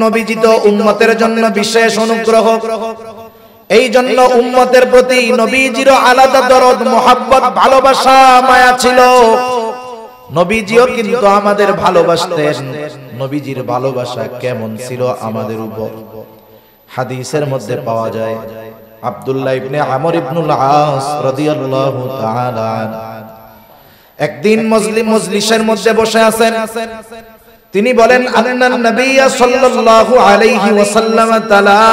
নবীজি তো উম্মতের জন্য বিশেষ অনুগ্রহ, এই জন্য উম্মতের প্রতি নবীজিরও আলাদা দরদ, মোহাব্বত, ভালোবাসা, মায়া ছিল। নবীজিও কিন্তু আমাদের ভালোবাসতেন। নবীজির ভালোবাসা কেমন ছিল আমাদের উপর? হাদিসের মধ্যে পাওয়া যায়, আব্দুল্লাহ ইবনে আমর ইবনুল আস রাদিয়াল্লাহু তাআলা একদিন মজলিসের মধ্যে বসে আছেন। তিনি বলেন, আন্নান নবিয়্য সাল্লাল্লাহু আলাইহি ওয়াসাল্লাম তালা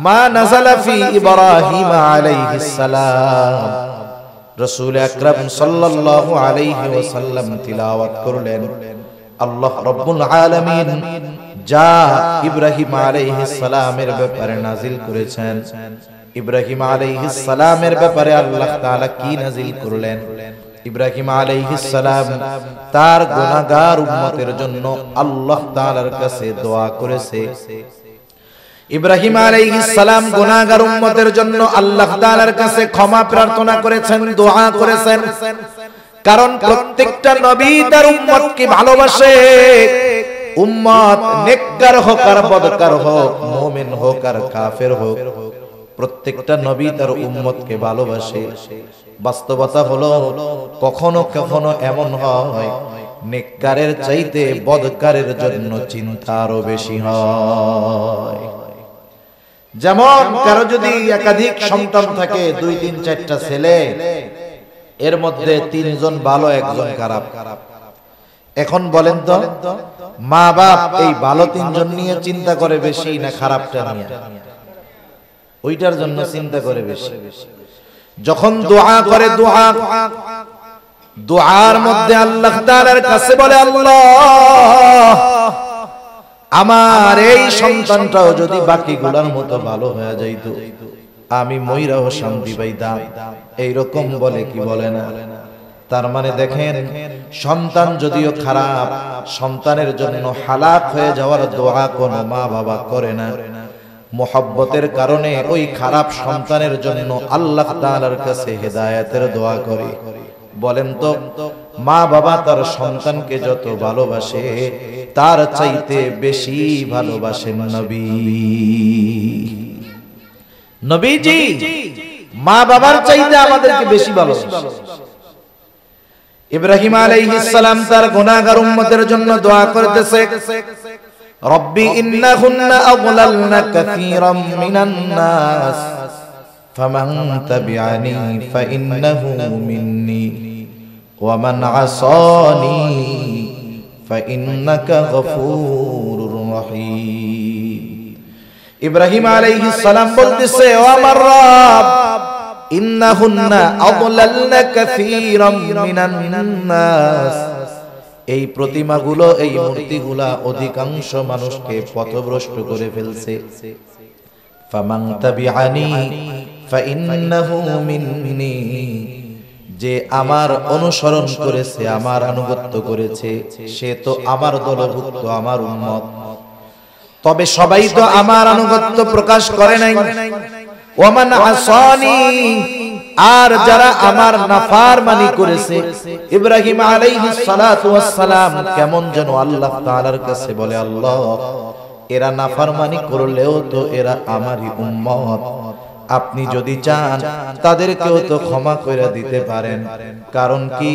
মা নাযালা ফি ইব্রাহিম আলাইহিস সালাম। রাসূল আকরাম সাল্লাল্লাহু আলাইহি ওয়াসাল্লাম তিলাওয়াত করলেন, আল্লাহ রাব্বুল আলামিন যা ইব্রাহিম আলাইহিস সালামের ব্যাপারে নাজিল করেছেন। ইব্রাহিম আলাইহিস সালামের ব্যাপারে আল্লাহ তাআলা কি নাজিল করলেন? ইব্রাহিম আলাইহিস সালাম তার গুনাহগার উম্মতের জন্য আল্লাহ তাআলার কাছে দোয়া করেছে। ইব্রাহিম আলাইহিস সালাম গুনাহগার উম্মতের জন্য আল্লাহ তাআলার কাছে ক্ষমা প্রার্থনা করেছেন, দোয়া করেছেন। কারণ প্রত্যেকটা নবী তার উম্মতকে ভালোবাসে। উম্মত নেককার হোক আর বদকার হোক, মুমিন হোক আর কাফের হোক, প্রত্যেকটা নবী তার উম্মতকে ভালোবাসে। বাস্তবতা হলো কখনো কখনো এমন হয় নেককারের চাইতে বদকারের জন্য চিন্তা আরো বেশি হয়। যেমন কারো যদি একাধিক সন্তান থাকে, 2, 3, 4টা ছেলে, এর মধ্যে 3 জন ভালো, 1 জন খারাপ। এখন বলেন তো, মা বাপ এই ভালো 3 জন নিয়ে চিন্তা করে বেশি না খারাপটা নিয়ে? ওইটার জন্য চিন্তা করে বেশি। যখন দোয়া করে, দোয়ার মধ্যে আল্লাহ তাআলার কাছে বলে, আল্লাহ আমার এই সন্তানটাও যদি বাকিগুলোর মতো ভালো হয়ে যাইতো, আমি মইরাও শান্তি পাইতাম। এইরকম বলে কি বলে না? তার মানে দেখেন, সন্তান যদিও খারাপ, সন্তানের জন্য হালাক হয়ে যাওয়ার দোয়া কোনো মা বাবা করে না। মুহাব্বতের কারণে ওই খারাপ সন্তানের জন্য আল্লাহ তাআলার কাছে হেদায়েতের দোয়া করে। বলেন তো, মা বাবা তার সন্তানকে যত ভালোবাসে, তার চাইতে বেশি ভালোবাসেন নবী। নবীজি মা বাবার চাইতে আমাদেরকে বেশি ভালোবাসেন। ইব্রাহিম আলাইহিস সালাম তার গুনাহগার উম্মতের জন্য দোয়া করতেছে, রব্বি ইন্নাহুন্না আযলালনা কাসীরাম মিনান নাস ফামান তাবিআনি ফাইন্নাহু মিন্নি ওয়া মান আসানি ফাইন্নাকা গফুরুর রহিম। ইব্রাহিম আলাইহিস সালাম বলতেছে, ও আমার রব, ইন্নাহুন্না আযলালনা কাসীরাম মিনান নাস, এই প্রতিমাগুলো, এই মূর্তিগুলা অধিকাংশ মানুষকে পথভ্রষ্ট করে ফেলছে। ফামান তাবিআনি ফাইন্নাহু মিন্নি, যে আমার অনুসরণ করেছে, আমার আনুগত্য করেছে, সে তো আমার দলভুক্ত, আমার উম্মত। তবে সবাই তো আমার আনুগত্য প্রকাশ করে নাই। ওয়ামান আসানি, আর যারা আমার নাফরমানি করেছে। ইব্রাহিম আলাইহিস সালাতু ওয়াস সালাম কেমন যেন আল্লাহ তাআলার কাছে বলে, আল্লাহ এরা নাফরমানি করলেও তো এরা আমারই উম্মত, আপনি যদি চান তাদেরকেও তো ক্ষমা করে দিতে পারেন। কারণ কি?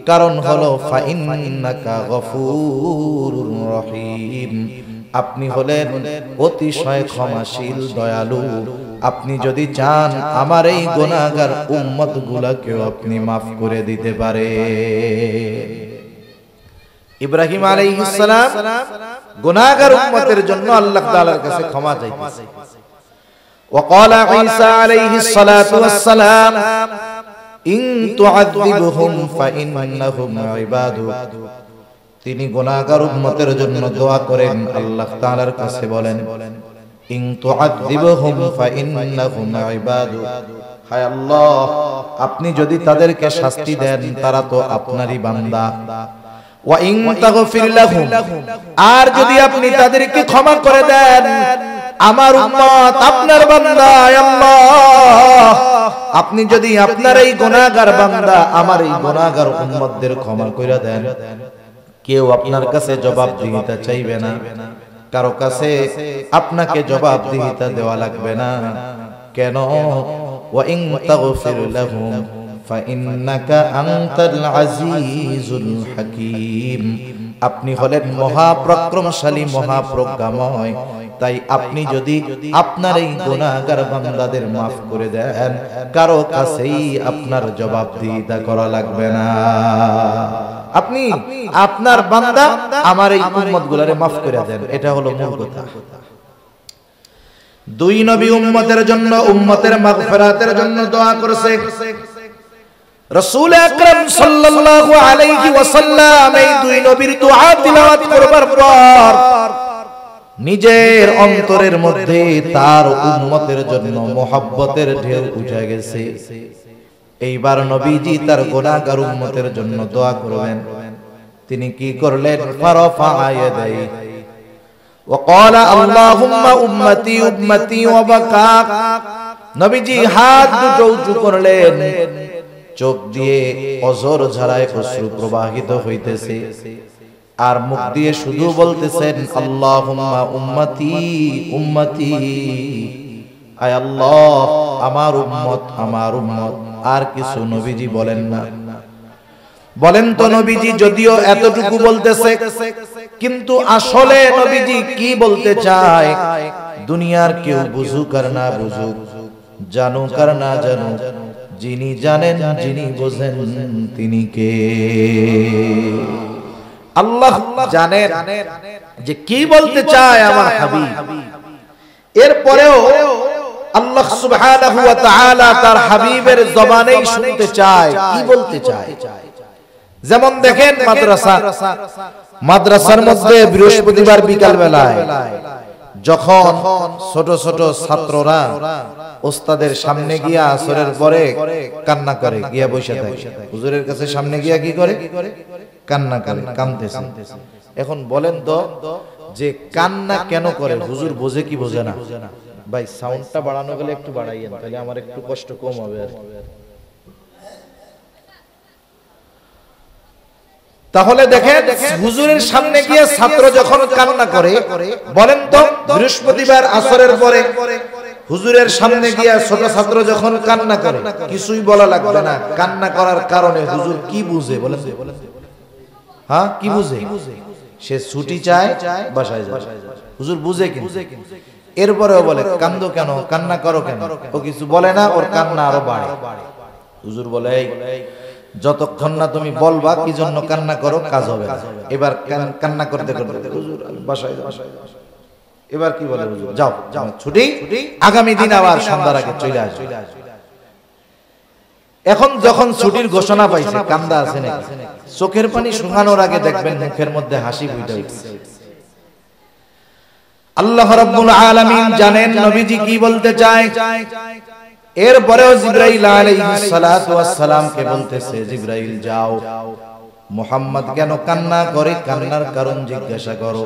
কারণ হলো ফাইন্নাকা গফুরুর রহিম, আপনি হলেন অতিশয় ক্ষমাশীল, দয়ালু। আপনি যদি চান আমার এই গুনাহগার উম্মত গুলাকেও আপনি মাফ করে দিতে পারে। ইব্রাহিম আলাইহিস সালাম গুনাহগার উম্মতের জন্য আল্লাহ তাআলার কাছে ক্ষমা চাইতেছে। وقال عيسى عليه الصلاة والسلام إن تعذبهم فإنهم عبادك, তিনি গুনাহগার উম্মতের জন্য দোয়া করেন, আল্লাহ তাআলার কাছে বলেন, ইন তুআযিবহুম ফাইন্নাহুম ইবাদুক, হায় আল্লাহ আপনি যদি তাদেরকে শাস্তি দেন তারা তো আপনারই বান্দা। ওয়া ইন তাগফির লাহুম, আর যদি আপনি তাদেরকে ক্ষমা করে দেন, আমার উম্মত আপনার বান্দা। আল্লাহ আপনি যদি আপনার এই গুনাহগার বান্দা, আমার এই গুনাহগার উম্মতদের ক্ষমা করে দেন, কেউ আপনার কাছে জবাব দিতে চাইবে না। কারো কাছে আপনাকে জবাবদিহিতা দেওয়া লাগবে না। কেন? ওয়া ইন তাগফির লাহুম ফাইন্নাকা আনতাল আজিজুল হাকীম। আপনি হলেন মহাপরাক্রমশালী, মহাপ্রজ্ঞাময়। তাই আপনি যদি আপনার এই গুনাহগার বান্দাদের মাফ করে দেন, কারো কাছেই আপনার জবাবদিহিতা করা লাগবে না। আপনি আপনার বান্দা আমার এই উম্মতগুলোরে মাফ করে দেন, এটা হলো মূল কথা। দুই নবী উম্মতের জন্য, উম্মতের মাগফিরাতের জন্য দোয়া করেছে। রাসূল আকরাম সাল্লাল্লাহু আলাইহি ওয়াসাল্লাম এই দুই নবীর দোয়া তিলাওয়াত করবার পর নিজের অন্তরের মধ্যে তার উম্মতের জন্য মুহাব্বতের ঢেউ উঠে গেছে। এইবার নবীজি তার গুনাহগার উম্মতের জন্য দোয়া করবেন। তিনি কি করলেন? ফারাফা ইয়াদাই ওয়া ক্বালা আল্লাহুম্মা উম্মতি উম্মতি ওয়া বাকা। নবীজি হাত দুটো উঁচু করলেন, চোখ দিয়ে অঝর ঝরায় অশ্রু প্রবাহিত হইতেছে, আর মুখ দিয়ে শুধু বলতেছেন আল্লাহুম্মা উম্মতি উম্মতি, আয় আল্লাহ আমার উম্মত আমার উম্মত। আর কিছু নবীজি বলেন না। বলেন তো নবীজি যদিও এতটুকু বলতেছে, কিন্তু আসলে নবীজি কি বলতে চায় দুনিয়ার কেউ বুঝুক আর না বুঝুক, জানুক আর না জানুক, যিনি জানেন যিনি বোঝেন তিনি কে? আল্লাহ জানেন যে কি বলতে চায় আমার হাবিব। এরপরেও আল্লাহ সুবহানাহু ওয়া তাআলা তার হাবিবের জবানেই শুনতে চায় কি বলতে চায়। যেমন দেখেন মাদ্রাসার মধ্যে বৃহস্পতিবার বিকাল বেলায় যখন ছোট ছোট ছাত্ররা ওস্তাদের সামনে গিয়া আসরের পরে কান্না করে, গিয়া বসে থাকে হুজুরের কাছে, সামনে গিয়া কি করে? কান্না করে, কাঁদতেছে। এখন বলেন তো যে কান্না কেন করে? হুজুর বোঝে কি বোঝে না? ভাই সাউন্ডটা বাড়ানো গেলে একটু বাড়াইয়েন, তাহলে আমার একটু কষ্ট কম হবে আর। তাহলে দেখেন হুজুরের সামনে গিয়ে ছাত্র যখন কান্না করে, বলেন তো বৃহস্পতিবার আসরের পরে হুজুরের সামনে গিয়ে ছোট ছাত্র যখন কান্না করে, কিছুই বলা লাগবে না। কান্না করার কারণে হুজুর কি বুঝে বলেন? হ্যাঁ, কি বুঝে? সে ছুটি চায়, বাসায় যায়। হুজুর বুঝে কি? এরপরেও বলে কান্দো কেন, কান্না করো কেন? ও কিছু বলে না, ওর কান্না আরো বাড়ে। হুজুর বলে যতক্ষণ না তুমি বলবা কি জন্য কান্না করো কাজ হবে না। এবার কান্না করতে করতে হুজুর বাসায় যাও। এবার কি বলে হুজুর? যাও যাও, ছুটি, আগামী দিন আবার সন্ধ্যার আগে চলে আসবে। এখন যখন ছুটির ঘোষণা পাইছে, কান্দা আছে নাকি? চোখের পানি শুকানোর আগে দেখবেন মুখের মধ্যে হাসি ফুটে উঠছে। আল্লাহ রাব্বুল আলামিন জানেন নবীজি কি বলতে চায়। এরপরেও জিবরাইল আলাইহিস সালাতু ওয়াস সালামকে বলতেছে, জিবরাইল যাও, মুহাম্মদ কেন কান্না করে, কান্নার কারণ জিজ্ঞাসা করো।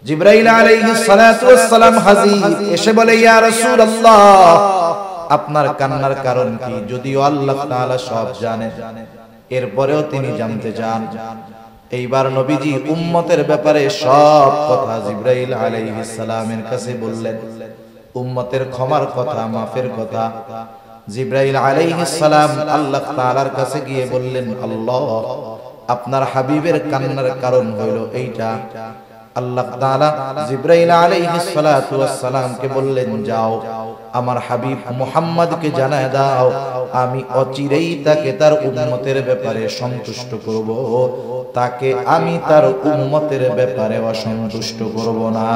জিবরাইল আলাইহিস সালাতু ওয়াস সালাম হাজির, এসে বলে ইয়া রাসূলুল্লাহ আপনার কান্নার কারণ কি? যদিও আল্লাহ তাআলা সব জানেন, এরপরেও তিনি জানতে চান। এইবার নবীজি উম্মতের ব্যাপারে সব কথা জিবরাইল আলাইহিস সালামের কাছে বললেন। উম্মতের ক্ষমার কথা, মাফের কথা জিবরাইল আলাইহিস সালাম আল্লাহ তাআলার কাছে গিয়ে বললেন, আল্লাহ আপনার হাবিবের কান্নার কারণ হইল এইটা। আল্লাহ তাআলা জিবরাইল আলাইহিস সালাতু ওয়াস সালামকে বললেন, যাও আমার হাবিব মুহাম্মদকে জানায় দাও, আমি অচিরেই তাকে তার উম্মতের ব্যাপারে সন্তুষ্ট করব, তাকে আমি তার উম্মতের ব্যাপারে অসন্তুষ্ট করব না।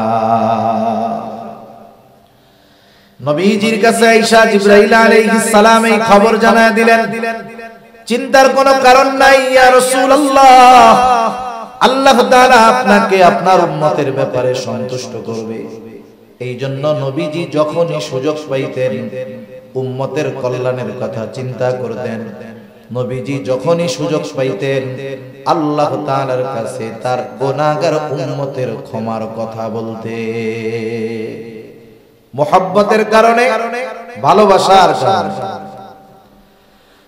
নবীজির কাছে আয়েশা জিবরাইল আলাইহিস সালাম এই খবর জানায় দিলেন। চিন্তার কোনো কারণ নাই ইয়া রাসূলুল্লাহ, আল্লাহ তাআলা আপনাকে আপনার উম্মতের ব্যাপারে সন্তুষ্ট করবে। এই জন্য নবীজি যখনই সুযোগ পাইতেন উম্মতের কল্যাণের কথা চিন্তা করতেন। নবীজি যখনই সুযোগ পাইতেন আল্লাহ তাআলার কাছে তার গুনাহগার উম্মতের ক্ষমার কথা বলতে। মুহাব্বতের কারণে, ভালোবাসার কারণে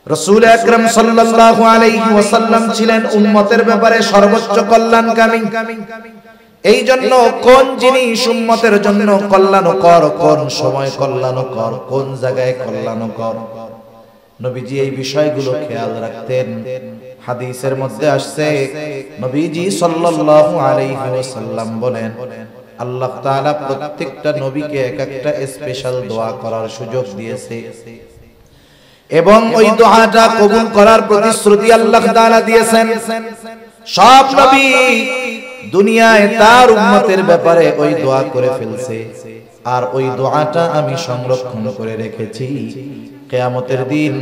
রাসূল আকরাম সাল্লাল্লাহু আলাইহি ওয়াসাল্লাম ছিলেন উম্মতের ব্যাপারে সর্বোচ্চ কল্যাণকামী। এই জন্য কোন জিনিস উম্মতের জন্য কল্যাণকর, কোন সময় কল্যাণকর, কোন জায়গায় কল্যাণকর, নবীজি এই বিষয়গুলো খেয়াল রাখতেন। হাদিসের মধ্যে আসছে নবীজি সাল্লাল্লাহু আলাইহি ওয়াসাল্লাম বলেন, আল্লাহ তাআলা প্রত্যেকটা নবীকে এক একটা স্পেশাল দোয়া করার সুযোগ দিয়েছে এবং ওই দোয়াটা কবুল করার প্রতিশ্রুতি আল্লাহ তাআলা দিয়েছেন। সব নবী দুনিয়ায় তার উম্মতের ব্যাপারে ওই দোয়া করে ফেলছে, আর ওই দোয়াটা আমি সংরক্ষণ করে রেখেছি। কিয়ামতের দিন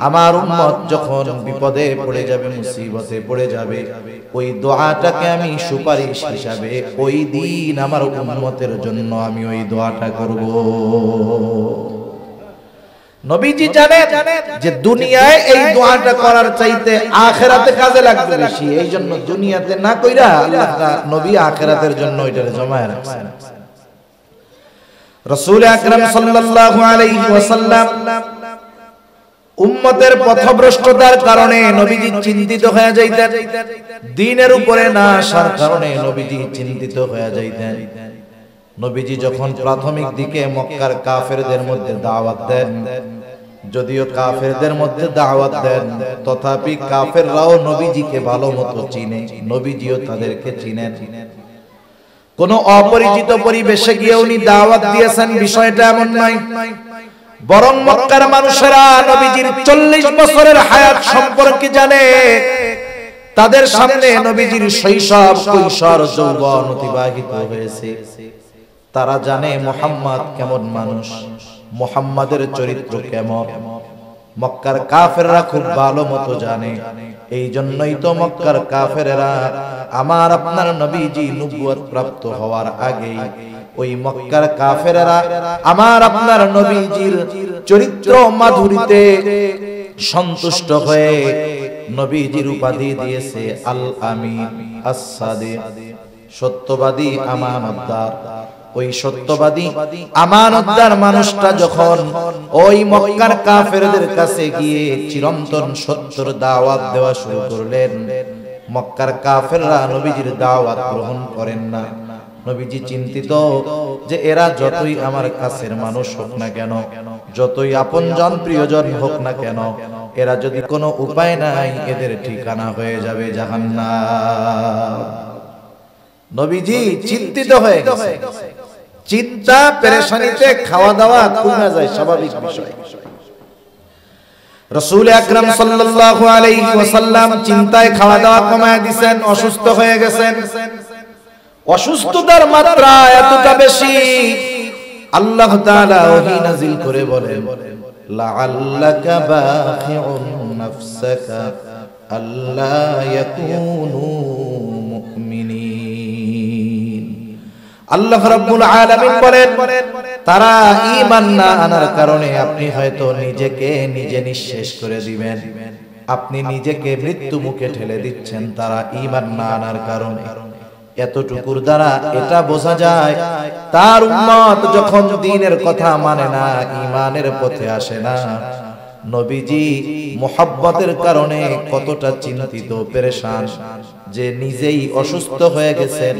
আমার উম্মত যখন বিপদে পড়ে যাবে, মুসিবতে পড়ে যাবে, ওই দোয়াটাকে আমি সুপারিশ হিসাবে ওই দিন আমার উম্মতের জন্য আমি ওই দোয়াটা করব। নবীজি জানেন যে দুনিয়ায় এই দোয়াটা করার চাইতে আখিরাতে কাজে লাগবে বেশি, এই জন্য দুনিয়াতে না কইরা আল্লাহ নবী আখিরাতের জন্য ওইটারে জমায়ে রাখছেন। রাসূল আকরাম সাল্লাল্লাহু আলাইহি ওয়াসাল্লাম উম্মতের পথভ্রষ্টতার কারণে নবীজি চিন্তিত হয়ে যাইতেন, দ্বীনের উপরে না আসার কারণে নবীজি চিন্তিত হয়ে যাইতেন। নবীজি যখন প্রাথমিক দিকে মক্কার কাফেরদের মধ্যে দাওয়াত দেন, যদিও কাফেরদের মধ্যে দাওয়াত দেন, তথাপি কাফেররাও নবীজিকে ভালোমতো চিনে, নবীজিও তাদেরকে চিনেন। কোন অপরিচিত পরিবেশে গিয়ে উনি দাওয়াত দিয়েছেন বিষয়টা এমন নয়, বরং মক্কার মানুষেরা নবীজির 40 বছরের হায়াত সম্পর্কে জানে। তাদের সামনে নবীজির শৈশব, কৈশোর, যৌবন অতিবাহিত হয়েছে। তারা জানে মুহাম্মদ কেমন মানুষ, মুহাম্মাদের চরিত্র কেমন। মক্কার কাফেররা খুব ভালো মতো জানে। এই জন্যই তো মক্কার কাফেররা আমার আপনার নবীজি নবুয়ত প্রাপ্ত হওয়ার আগেই ওই মক্কার কাফেররা আমার আপনার নবীজির চরিত্র মাধুরীতে সন্তুষ্ট হয়ে নবীজির উপাধি দিয়েছে আল আমিন, আস-সাদিক, সত্যবাদী, আমানতদার। ওই সত্যবাদী আমানতদার মানুষটা যখন ওই মক্কার কাফেরদের কাছে গিয়ে চিরন্তন সত্যর দাওয়াত দেওয়া শুরু করলেন, মক্কার কাফেররা নবীজির দাওয়াত গ্রহণ করেন না। নবীজি চিন্তিত যে এরা যতই আমার কাছের মানুষ হোক না কেন, যতই আপনজন প্রিয়জন হোক না কেন, এরা যদি কোনো উপায় নাই, এদের ঠিকানা হয়ে যাবে জাহান্নাম। নবীজি চিন্তিত হয়ে গেছে। চিন্তা পেরেশানিতে খাওয়া দাওয়া কমে যায়, স্বাভাবিক বিষয়। রাসূল আকরাম সাল্লাল্লাহু আলাইহি ওয়াসাল্লাম চিন্তায় খাওয়া দাওয়া কমায় দিয়েছেন, অসুস্থ হয়ে গেছেন। অসুস্থতার মাত্রা এতটা বেশি, আল্লাহ তাআলা ওহী নাযিল করে বলেন, লাআল্লাকা বাখিউন নাফসাকা আল্লা ইয়াকুনু মুমিনিন। আল্লাহ রাব্বুল আলামিন বলেন, তারা ঈমান না আনার কারণে আপনি হয়তো নিজেকে নিজে নিঃশেষ করে দিবেন, আপনি নিজেকে মৃত্যু মুখে ঠেলে দিচ্ছেন, তারা ঈমান না আনার কারণে। এতটুকুর দ্বারা এটা বোঝা যায় তার উম্মত যখন দ্বীনের কথা মানে না, ঈমানের পথে আসে না, নবীজি মুহাব্বতের কারণে কতটা চিন্তিত পেরেশান, যে নিজেই অসুস্থ হয়ে গেছেন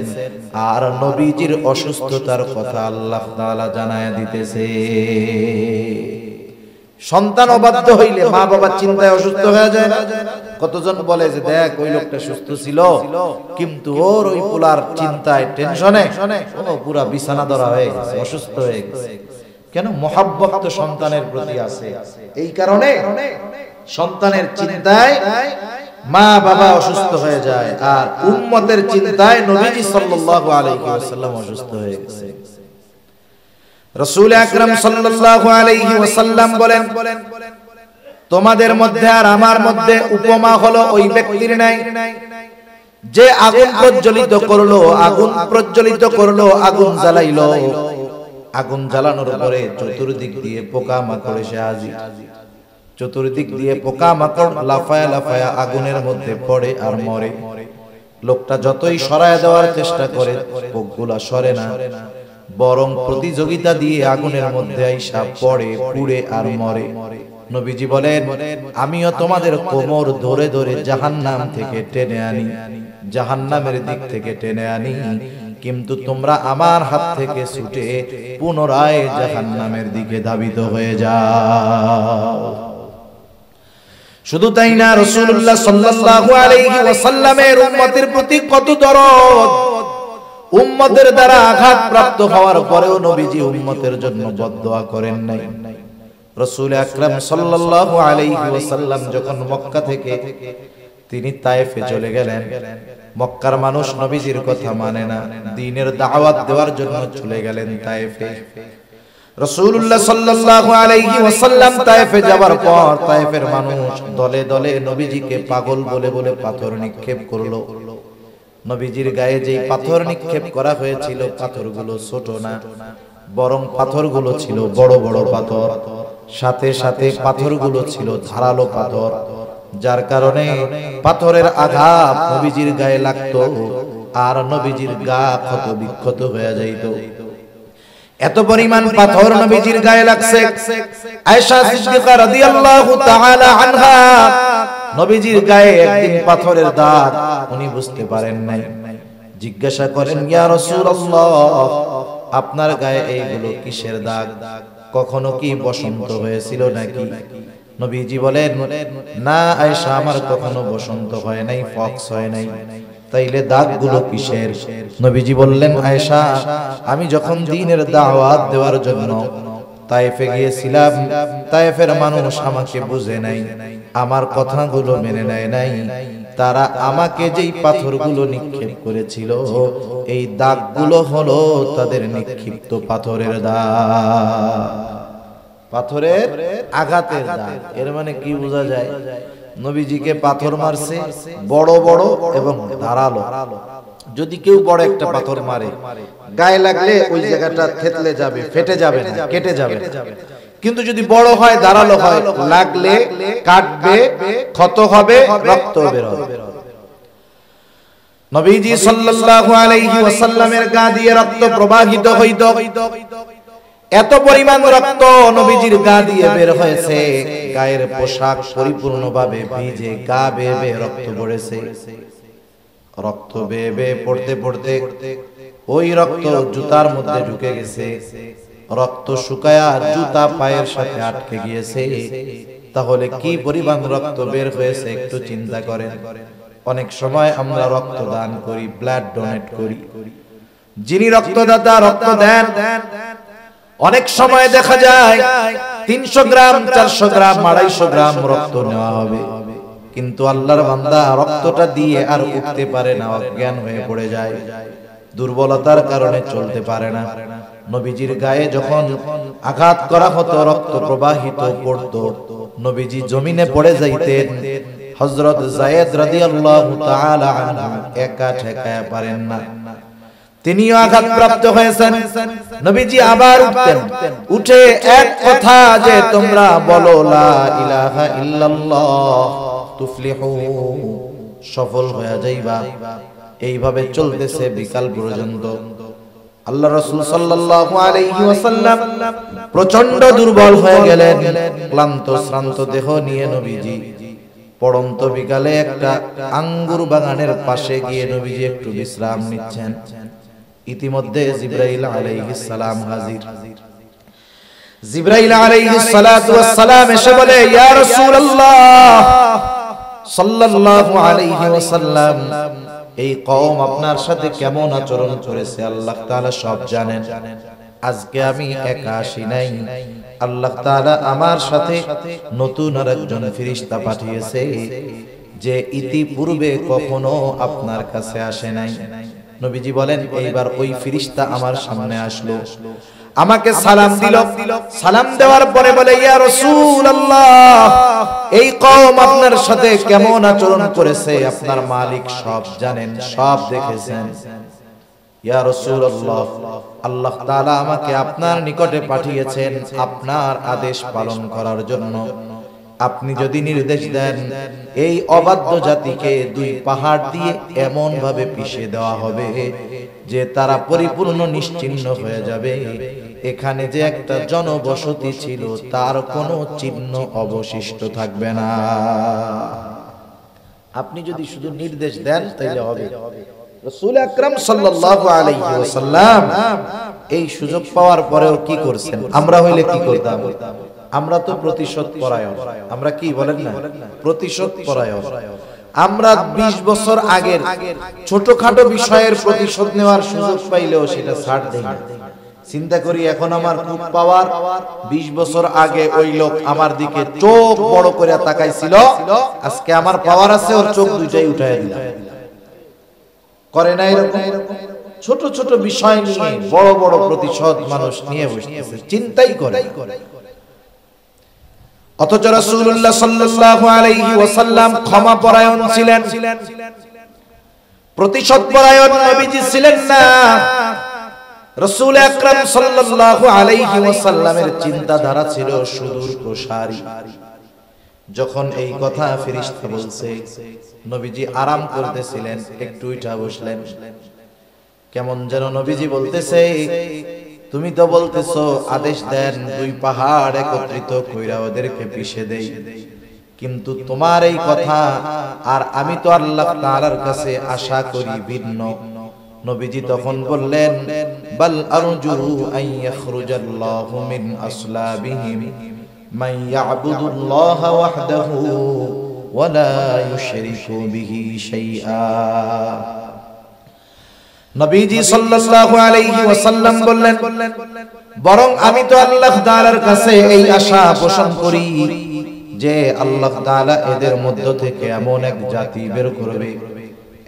আর নবীজির অসুস্থতার কথা আল্লাহ তাআলা জানায় দিতেছে। সন্তান অবাধ্য হইলে মা বাবা চিন্তায় অসুস্থ হয়ে যায়। কতজন বলে যে দেখ ওই লোকটা সুস্থ ছিল, কিন্তু ওর ওই পোলার চিন্তায় টেনশনে ও পুরা বিছানা ধরা হয়ে গেছে, অসুস্থ হয়ে গেছে। কেন? মুহাব্বত তো সন্তানের প্রতি আছে, এই কারণে সন্তানের চিন্তায় মা বাবা অসুস্থ হয়ে যায়, আর উম্মতের চিন্তায় নবীজি সাল্লাল্লাহু আলাইহি ওয়াসাল্লাম অসুস্থ হয়ে গেছে। রাসূল আকরাম সাল্লাল্লাহু আলাইহি ওয়াসাল্লাম বলেন, তোমাদের মধ্যে আর আমার মধ্যে উপমা হলো ওই ব্যক্তির ন্যায় যে আগুন প্রজ্বলিত করলো, আগুন প্রজ্বলিত করলো, আগুন জ্বালাইলো। আগুন জ্বালানোর পরে চতুর্দিক দিয়ে পোকা মাকড় এসে হাজির। চতুর্দিক দিয়ে পোকা মাকড় লাফায়া লাফায়া আগুনের মধ্যে পড়ে আর মরে। লোকটা যতই সরায় দেওয়ার চেষ্টা করে, পোকগুলা সরে না, বরং প্রতিযোগিতা দিয়ে আগুনের মধ্যে আইসা পড়ে, পুড়ে আর মরে। নবীজি বলেন, আমিও তোমাদের কোমর ধরে ধরে জাহান্নাম থেকে টেনে আনি, জাহান্নামের দিক থেকে টেনে আনি, কিন্তু তোমরা আমার হাত থেকে ছুটে পুনরায় জাহান্নামের দিকে ধাবিত হয়ে যাও। শুধু তাই না, রাসূলুল্লাহ সাল্লাল্লাহু আলাইহি ওয়াসাল্লামের উম্মতের প্রতি কত দরদ। উম্মতের দ্বারা আঘাত প্রাপ্ত হওয়ার পরেও নবীজি উম্মতের জন্য বদদোয়া করেন নাই। রাসূল আকরাম সাল্লাল্লাহু আলাইহি ওয়াসাল্লাম যখন মক্কা থেকে তিনি তায়েফে চলে গেলেন, মক্কার মানুষ নবীজির কথা মানে না, দ্বীনের দাওয়াত দেওয়ার জন্য চলে গেলেন তায়েফে। রাসূলুল্লাহ সাল্লাল্লাহু আলাইহি ওয়াসাল্লাম তায়েফে যাবার পর তায়েফের মানুষ দলে দলে নবীজিকে পাগল বলে বলে পাথর নিক্ষেপ করলো। নবীজির গায়ে যেই পাথর নিক্ষেপ করা হয়েছিল, পাথরগুলো ছোট না, বরং পাথরগুলো ছিল বড় বড় পাথর, সাথে সাথে পাথরগুলো ছিল ধারালো পাথর, যার কারণে পাথরের আঘাত নবীজির গায়ে লাগতো আর নবীজির গা ক্ষত বিক্ষত হয়ে যাইত। এত পরিমাণ পাথর নবীজির গায়ে লাগছে। আয়েশা সিদ্দিকা রাদিয়াল্লাহু তাআলা আনহা নবীজির গায়ে একদিন পাথরের দাগ উনি বুঝতে পারেন নাই। জিজ্ঞাসা করেন, ইয়া রাসূলুল্লাহ, আপনার গায়ে এইগুলো কিসের দাগ? কখনো কি বসন্ত হয়েছিল নাকি? নবীজি বলেন, না আয়েশা, আমার কখনো বসন্ত হয় নাই, ফক্স হয় নাই। তাইলে দাগগুলো কিসের? নবীজি বললেন, আয়েশা, আমি যখন দ্বীনের দাওয়াত দেওয়ার জন্য তায়েফে গিয়েছিলাম, তায়েফের মানুষ আমাকে বুঝে নাই, আমার কথাগুলো মেনে নেয় নাই। তারা আমাকে যেই পাথরগুলো নিক্ষেপ করেছিল, এই দাগগুলো হলো তাদের নিক্ষিপ্ত পাথরের দাগ, পাথরের আঘাতের দাগ। এর মানে কি বোঝা যায়? নবীজিকে পাথর মারছে বড় বড় এবং ধারালো। যদি কেউ বড় একটা পাথর মারে, গায়ে লাগলে ওই জায়গাটা থেতলে যাবে, ফেটে যাবে না, কেটে যাবে। কিন্তু যদি বড় হয়, ধারালো হয়, লাগলে কাটবে, ক্ষত হবে, রক্ত বের হবে। নবীজি সাল্লাল্লাহু আলাইহি ওয়াসাল্লামের গা দিয়ে রক্ত প্রবাহিত হইত। এত পরিমাণ রক্ত নবীজির গা দিয়ে বের হয়েছে, গায়ের পোশাক পরিপূর্ণভাবে ভিজে, গা বেয়ে বেয়ে রক্ত পড়েছে। রক্ত বেয়ে বেয়ে পড়তে পড়তে ওই রক্ত জুতার মধ্যে ঢুকে গেছে, রক্ত শুকায়া জুতা পায়ের সাথে আটকে গিয়েছে। তাহলে কি পরিমাণ রক্ত বের হয়েছে একটু চিন্তা করেন। অনেক সময় আমরা রক্ত দান করি, ব্লাড ডোনেট করি, যিনি রক্তদাতা রক্ত দেন, অনেক সময় দেখা যায় 300 গ্রাম, 400 গ্রাম, 250 গ্রাম রক্ত নেওয়া হবে, কিন্তু আল্লাহর বান্দা রক্তটা দিয়ে আর উঠতে পারে না, অজ্ঞান হয়ে পড়ে যায়, দুর্বলতার কারণে চলতে পারে না। নবীজির গায়ে যখন আঘাত করা হতো, রক্ত প্রবাহিত করতো, নবীজি জমিনে পড়ে যাইতেন। হযরত যায়েদ রাদিয়াল্লাহু তাআলা আনহু একা ঠেকায়া পারেন না, তিনিও আঘাতপ্রাপ্ত হয়েছেন। নবীজি আবার উঠতেন, উঠে এক কথা যে তোমরা বলো লা ইলাহা ইল্লাল্লাহ তুফলিহু, সফল হয়ে যাইবা। এইভাবে চলতেছে বিকাল পর্যন্ত। আল্লাহ রাসূল সাল্লাল্লাহু আলাইহি ওয়াসাল্লাম প্রচন্ড দুর্বল হয়ে গেলেন, ক্লান্ত শ্রান্ত দেহ নিয়ে নবীজি পড়ন্ত বিকালে একটা আঙ্গুর বাগানের পাশে গিয়ে নবীজি একটু বিশ্রাম নিচ্ছেন। ইতিমধ্যে জিবরাইল আলাইহিস সালাম হাজির। জিবরাইল আলাইহিস সালাতু ওয়াস সালাম এসে বলে, ইয়া রাসূলুল্লাহ সাল্লাল্লাহু আলাইহি ওয়াসাল্লাম, এই কওম আপনার সাথে কেমন আচরণ করেছে আল্লাহ তাআলা সব জানেন। আজকে আমি একা আসি নাই, আল্লাহ তাআলা আমার সাথে নতুন আরেকজন ফেরেশতা পাঠিয়েছে, যে ইতিপূর্বে কখনো আপনার কাছে আসে নাই। নবীজি বলেন, এইবার ওই ফেরেশতা আমার সামনে আসলো, আমাকে সালাম দিল। সালাম দেওয়ার পরে বলে, ইয়া রাসূলুল্লাহ, এই কওম আপনার সাথে কেমন আচরণ করেছে আপনার মালিক সব জানেন, সব দেখেছেন। ইয়া রাসূলুল্লাহ, আল্লাহ তাআলা আমাকে আপনার নিকটে পাঠিয়েছেন আপনার আদেশ পালন করার জন্য। আপনি যদি নির্দেশ দেন, এই অবাধ্য জাতিকে 2 পাহাড় দিয়ে এমন ভাবে পিষে দেওয়া হবে যে তারা পরিপূর্ণ নিশ্চিহ্ন হয়ে যাবে। এখানে যে একটা জনবসতি ছিল তার কোনো চিহ্ন অবশিষ্ট থাকবে না। আপনি যদি শুধু নির্দেশ দেন তাহলে হবে, রাসূল আকরাম সাল্লাল্লাহু আলাইহি ওয়াসাল্লাম এই সুযোগ পাওয়ার পরেও কি করছেন? আমরা হইলে কি করতাম? আমরা তো প্রতিশোধ পরায়ণ। আমরা কি বলেন না, প্রতিশোধ পরায়ণ। আমরা 20 বছর আগের ছোটখাটো বিষয়ের প্রতিশোধ নেওয়ার সুযোগ পাইলেও সেটা ছাড় দেই না। চিন্তা করি, এখন আমার খুব পাওয়ার, 20 বছর আগে ওই লোক আমার দিকে চোখ বড় করে তাকাইছিল, আজকে আমার পাওয়ার আছে, ওর চোখ দুইটাই উঠায় দিলাম। করে না এরকম? ছোট ছোট বিষয় নিয়ে বড় বড় প্রতিশোধ মানুষ নিয়ে বসতেছে, চিন্তাই করে। অথচ রাসূলুল্লাহ সাল্লাল্লাহু আলাইহি ওয়াসাল্লাম ক্ষমা পরায়ণ ছিলেন, প্রতিশোধ পরায়ণ নবীজি ছিলেন না। রাসূল আকরাম সাল্লাল্লাহু আলাইহি ওয়াসাল্লামের চিন্তাধারা ছিল সুদূর প্রসারী। যখন এই কথা ফেরেশতা বলছে, নবীজি আরাম করতেছিলেন, একটু উঠা বসলেন। কেমন যেন নবীজি বলতেছে, তুমি তো বলতেছো আদেশ দেন দুই পাহাড় একত্রিত কইরা ওদেরকে পিষে দেই, কিন্তু তোমার এই কথা আর আমি তো আল্লাহ তাআলার কাছে আশা করি ভিন্ন। নবীজি তখন বললেন, বাল আরজু আন ইয়াখরুজাল্লাহু মিন আসলাবিহিম মান ইয়াবুদুল্লাহ ওয়াহদাহু ওয়া লা ইউশরিকু বিহি শাইআ। নবীজি সাল্লাল্লাহু আলাইহি ওয়াসাল্লাম বললেন, বরং আমি তো আল্লাহ তাআলার কাছে এই আশা পোষণ করি যে আল্লাহ তাআলা এদের মধ্য থেকে এমন এক জাতি বের করবে,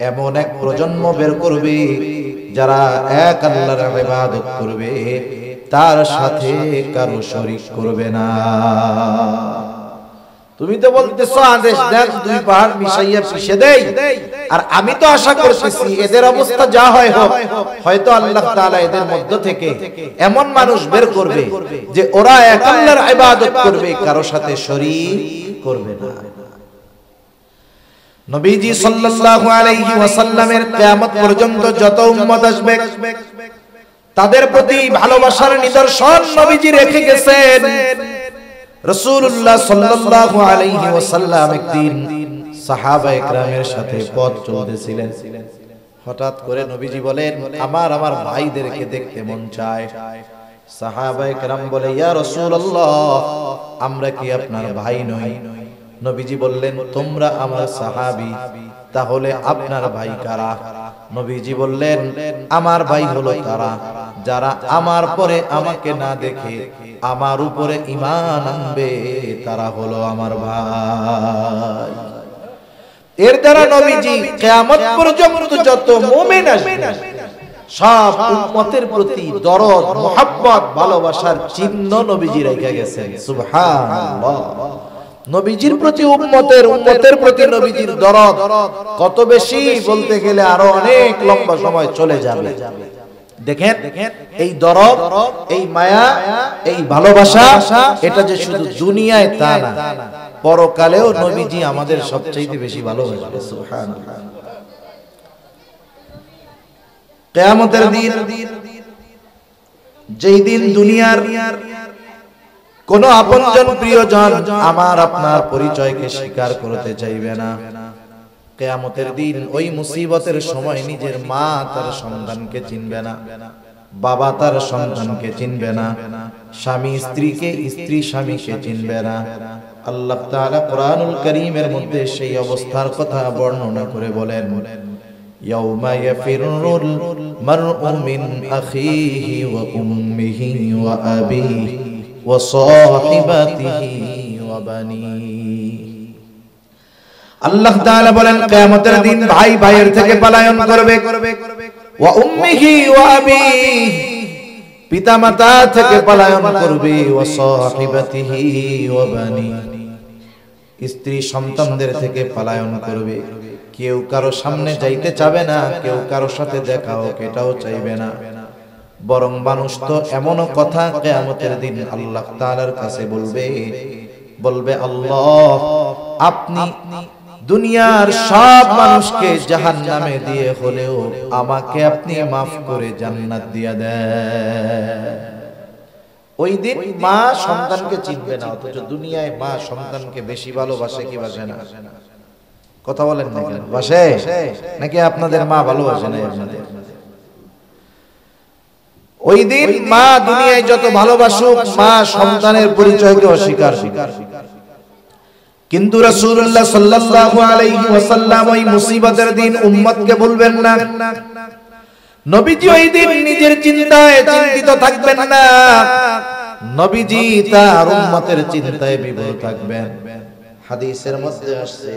এমন এক প্রজন্ম বের করবে যারা এক আল্লাহর ইবাদত করবে, তার সাথে কারো শরীক করবে না। তুমি তো বলতেছো আদেশ দেন দুই পাহাড় মিশাইয়া পিষে দেই, আর আমি তো আশা করতেছি এদের অবস্থা যা হয় হোক, হয়তো আল্লাহ তাআলা এদের মধ্য থেকে এমন মানুষ বের করবে যে ওরা এক আল্লাহর ইবাদত করবে, কারো সাথে শরীক করবে না। নবীজি সাল্লাল্লাহু আলাইহি ওয়াসাল্লামের কিয়ামত পর্যন্ত যত উম্মত আসবে তাদের প্রতি ভালোবাসার নিদর্শন নবীজি রেখে গেছেন। রাসূলুল্লাহ সাল্লাল্লাহু আলাইহি ওয়াসাল্লাম একদিন সাহাবায়ে কেরামের সাথে পথ চলতেছিলেন। হঠাৎ করে নবীজি বলেন, আমার ভাইদেরকে দেখতে মন চায়। সাহাবায়ে কেরাম বলে, ইয়া রাসূলুল্লাহ, আমরা কি আপনার ভাই নই? নবীজি বললেন, তোমরা আমার সাহাবী, তাহলে আপনার ভাই কারা? নবীজি বললেন, আমার ভাই হলো তারা যারা আমার পরে আমাকে না দেখে আমার উপরে ঈমান আনবে, তারা হলো আমার ভাই। এর দ্বারা নবীজি কিয়ামত পর্যন্ত যত মুমিন আসবে সব উম্মতের প্রতি দরদ, মুহাব্বত, ভালোবাসার চিহ্ন নবীজি রেখে গেছেন। সুবহানাল্লাহ। নবীজির প্রতি উম্মতের প্রতি নবীজির দরদ কত বেশি, বলতে গেলে আরো অনেক লম্বা সময় চলে যাবে। দেখেন, এই দরদ, এই মায়া, এই ভালোবাসা, এটা যে শুধু দুনিয়ায় তা না, পরকালেও নবীজি আমাদের সবচেয়ে বেশি ভালোবাসবে। সুবহানাল্লাহ। কিয়ামতের দিন, যেই দিন দুনিয়ার কোন আপনজন প্রিয়জন আমার আপনার পরিচয়কে স্বীকার করতে চাইবে না, কিয়ামতের দিন ওই মুসিবতের সময় নিজের মা তার সন্তানকে চিনবে না, বাবা তার সন্তানকে চিনবে না, স্বামী স্ত্রীকে, স্ত্রী স্বামীকে চিনবে না। আল্লাহ তাআলা কোরআনুল কারীমের মধ্যে সেই অবস্থার কথা বর্ণনা করে বলেন, ইয়াউমা ইয়াফিরুল মারউ মিন আখিহি ওয়া উম্মিহি ওয়া আবিহি ওয়া সাহিবাতিহি ওয়া বানিহি। আল্লাহ তাআলা বলেন, কিয়ামতের দিন ভাই ভাইয়ের থেকে পলায়ন করবে, ওয়া উম্মিহি ওয়া আবিহি, পিতামাতা থেকে পলায়ন করবে, ওয়া সাহিবাতিহি ওয়া বানিহি, স্ত্রী সন্তানদের থেকে পলায়ন করবে। কেউ কারো সামনে যাইতে চাবে না, কেউ কারো সাথে দেখা হোক এটাও চাইবে না। বরং মানুষ তো এমনও কথা কিয়ামতের দিন আল্লাহ তাআলার কাছে বলবে, আল্লাহ, আপনি দুনিয়ার সব মানুষকে জাহান্নামে দিয়ে হলেও আমাকে আপনি মাফ করে জান্নাত দিয়ে দেন। ওই দিন মা সন্তানকে চিনবে না, অথচ দুনিয়ায় মা সন্তানকে বেশি ভালোবাসে কি বাসে না? কথা বলেন না কেন? বাসে নাকি আপনাদের মা ভালোবাসে না আপনাদের? ওই দিন মা দুনিয়ায় যত ভালোবাসুক, মা সন্তানের পরিচয়কে অস্বীকার করে। কিন্তু রাসূলুল্লাহ সাল্লাল্লাহু আলাইহি ওয়াসাল্লাম ওই মুসিবতের দিন উম্মতকে বলবেন না। নবীজি ওই দিন নিজের চিন্তায় চিন্তিত থাকবেন না, নবীজি তার উম্মতের চিন্তায় বিভোর থাকবেন। হাদিসের মধ্যে আসছে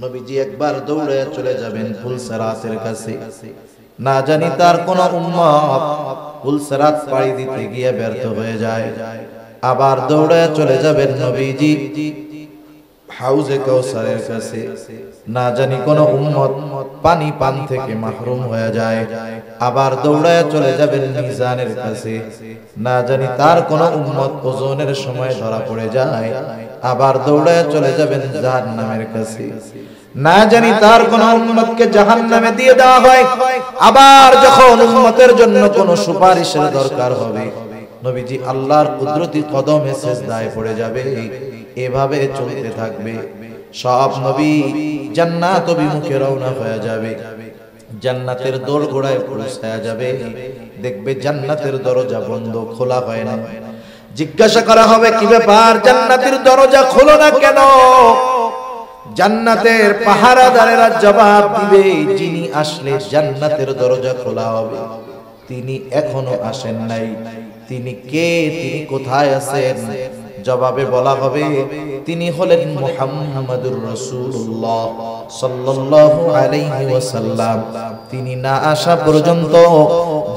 নবীজি একবার দৌড়ে চলে যাবেন পুলসিরাতের কাছে। না জানি তার কোন উম্মত পুলসিরাত পাড়ি দিতে গিয়ে ব্যর্থ হয়ে যায়, আবার দৌড়ে চলে যাবেন নবীজি হাউজে কাউসারের কাছে। না জানি কোন উম্মত পানি পান থেকে মাহরুম হয়ে যায়, আবার দৌড়ায় চলে যাবেন মিজানের কাছে। না জানি তার কোন উম্মত ওজনের সময় ধরা পড়ে যায়, আবার দৌড়ায় চলে যাবেন জাহান্নামের কাছে। না জানি তার কোন উম্মতকে জাহান্নামে দিয়ে দেওয়া হয়, আবার যখন উম্মতের জন্য কোন সুপারিশের দরকার হবে, নবীজি আল্লাহর কুদরতি কদমে সিজদায় পড়ে যাবে। এভাবে চলতে থাকবে। সব নবী জান্নাত অভিমুখে রওনা হয়ে যাবে, জান্নাতের দোরগোড়ায় পৌঁছায়া যাবে। দেখবে জান্নাতের দরজা বন্ধ, খোলা হয় না। জিজ্ঞাসা করা হবে, কি ব্যাপার, জান্নাতের দরজা খোলো না কেন? জান্নাতের পাহারাদারেরা জবাব দিবে, যিনি আসলে জান্নাতের দরজা খোলা হবে তিনি এখনো আসেন নাই। তিনি কে? তিনি কোথায় আছেন? জবাবে বলা হবে, তিনি হলেন মুহাম্মাদুর রাসূলুল্লাহ সাল্লাল্লাহু আলাইহি ওয়াসাল্লাম। তিনি না আসা পর্যন্ত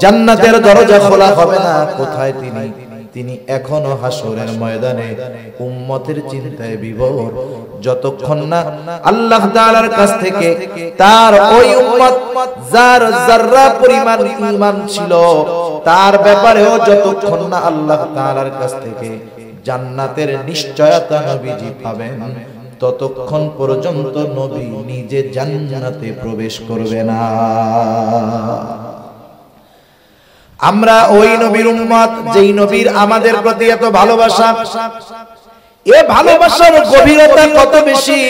জান্নাতের দরজা খোলা হবে না। কোথায় তিনি? তিনি এখনো হাসরের ময়দানে উম্মতের চিন্তায় বিভোর। যতক্ষণ না আল্লাহ তাআলার কাছ থেকে তার ওই উম্মত যার যাররা পরিমাণ ঈমান ছিল তার ব্যাপারেও যতক্ষণ না আল্লাহ তাআলার কাছ থেকে জান্নাতের নিশ্চয়তা নবীজি পাবেন, ততক্ষণ পর্যন্ত নবী নিজে জান্নাতে প্রবেশ করবে না। আমরা ওই নবীর উম্মত, যেই নবীর আমাদের প্রতি এত ভালোবাসা, এ ভালোবাসার গভীরতা কত বেশি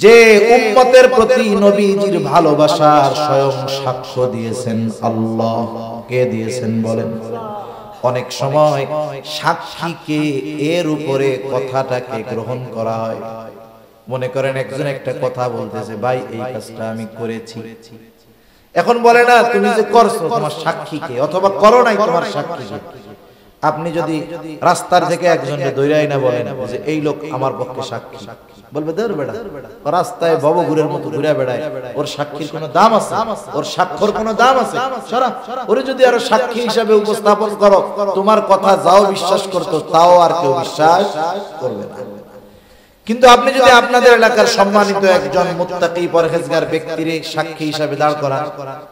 যে উম্মতের প্রতি নবীজির ভালোবাসার স্বয়ং সাক্ষ্য দিয়েছেন আল্লাহ। কে দিয়েছেন বলেন? অনেক সময় সাক্ষীকে এর উপরে কথাটাকে গ্রহণ করা হয়। মনে করেন একজন একটা কথা বলতেছে, ভাই এই কাজটা আমি করেছি, এখন বলে না তুমি যে করছো তোমার সাক্ষীকে, অথবা করো নাই তোমার সাক্ষীকে। আপনি যদি রাস্তার থেকে একজনকে দৌড়াই না বলেন যে এই লোক আমার পক্ষে সাক্ষী, বলবে দৌড় বেড়া, রাস্তায় ভবঘুরের মতো ঘুরে বেড়ায়, ওর সাক্ষীর কোনো দাম আছে? ওর সাক্ষর কোনো দাম আছে? ওরে যদি আরো সাক্ষী হিসাবে উপস্থাপন করো, তোমার কথা যাও বিশ্বাস করতো তাও আর কেউ বিশ্বাস করবে না। কিন্তু আপনি যদি আপনাদের এলাকার সম্মানিত একজন মুত্তাকি পরহেজগার ব্যক্তির সাক্ষী হিসাবে দাঁড় করান,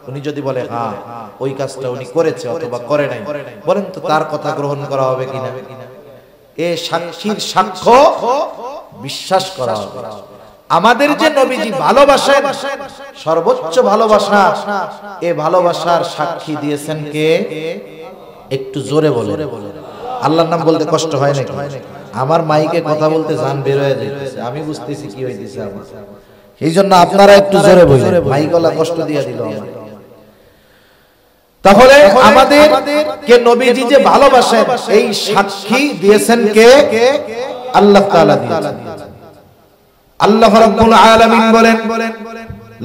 উনি যদি বলে হ্যাঁ ওই কাজটা উনি করেছে অথবা করে নাই, বলেন তো তার কথা গ্রহণ করা হবে কিনা? এ সাক্ষীর সাক্ষ্য বিশ্বাস করা হবে। আমাদের যে নবীজি ভালোবাসেন, সর্বোচ্চ ভালোবাসা, এ ভালোবাসার সাক্ষী দিয়েছেন কে? একটু জোরে বলে। আল্লাহর নাম বলতে কষ্ট হয় নাকি? আমার মাইকে কথা বলতে জান বের হয়ে যাইতেছে, আমি বুঝতেছি কি হইতেছে আমার। এই জন্য আপনারা একটু জোরে বলেন, মাইকওয়ালা কষ্ট দিয়ে দিল আমার। তাহলে আমাদের কে নবীজি যে ভালোবাসেন এই সাক্ষী দিয়েছেন কে? আল্লাহ তাআলা দিয়েছেন। আল্লাহ রাব্বুল আলামিন বলেন,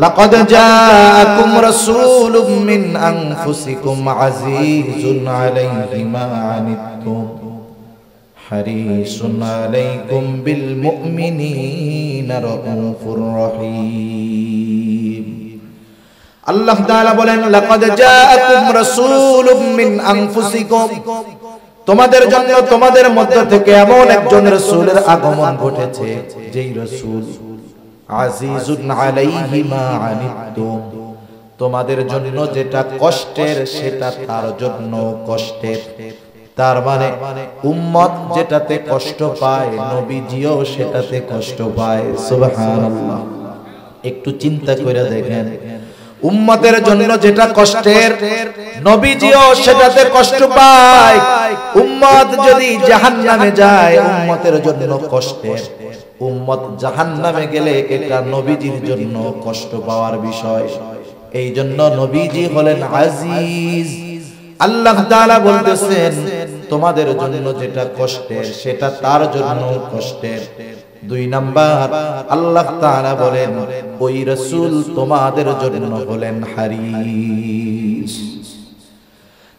লাকাদ জাআকুম রাসূলুম মিন আনফুসিকুম আজিজুন আলাইহি মা আনিতুম হারিসুন আলাইকুম বিল মুমিনিনা রাউফুর রহিম। আল্লাহ তাআলা বলেন, লাকাদ জাআকুম রাসূলুম মিন আনফুসিকুম, তোমাদের জন্য তোমাদের মধ্য থেকে এমন একজন রাসূলের আগমন ঘটেছে যেই রাসূল আজিজুন আলাইহি মা আনিতুম, তোমাদের জন্য যেটা কষ্টের সেটা তার জন্য কষ্টের। তার মানে উম্মত যেটাতে কষ্ট পায় নবীজিও সেটাতে কষ্ট পায়। সুবহানাল্লাহ। একটু চিন্তা করে দেখেন, উম্মতের জন্য যেটা কষ্টের নবীজিও সেটাতে কষ্ট পায়। উম্মত যদি জাহান্নামে যায় উম্মতের জন্য কষ্টের, উম্মত জাহান্নামে গেলে এটা নবীজির জন্য কষ্ট পাওয়ার বিষয়। এই জন্য নবীজি হলেন আজিজ। আল্লাহ তাআলা বলতেছেন তোমাদের জন্য যেটা কষ্টের সেটা তার জন্য কষ্টের। 2 নাম্বার আল্লাহ তাআলা বলেন ওই রাসূল তোমাদের জন্য হলেন হারিস।